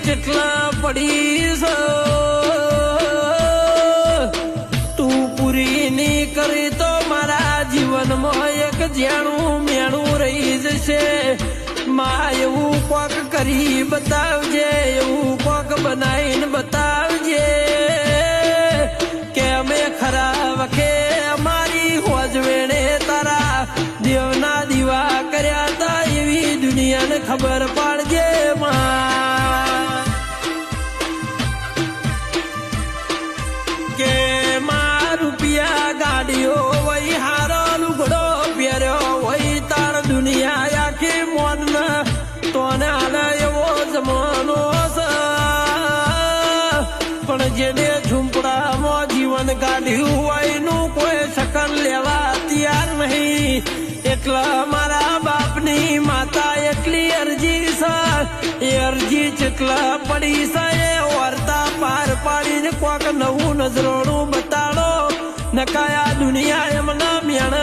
જેટલા પડી તું પૂરી નહીં કરી તો મારા જીવનમાં એક જેણું મેણું રહી જશે માં એવું કોક કરી બતાવજે એવું કોક બનાવીને બતાવજે કે અમે ખરા વખે અમારી હોજવેણે તારા દેવના દીવા કર્યા તા એવી દુનિયાને ખબર પાડજે માં કે માં રૂપિયા ગાડીઓ વહી હારો લુગડો પહેર્યો વહી તાર દુનિયા આખી મોન તોને હાલ એવો જમાનો છે પણ જેને ઝૂંપડામાં જીવન કાઢ્યું હોય નું કોઈ શકન લેવા તૈયાર નહીં એટલા મારા બાપની માતા એટલી અરજી છે એ અરજી જેટલા પડી છે એ વર્તા પાર પાડીને કોક નવું નજરોનું બતાડો નકાયા દુનિયા એમના મેણ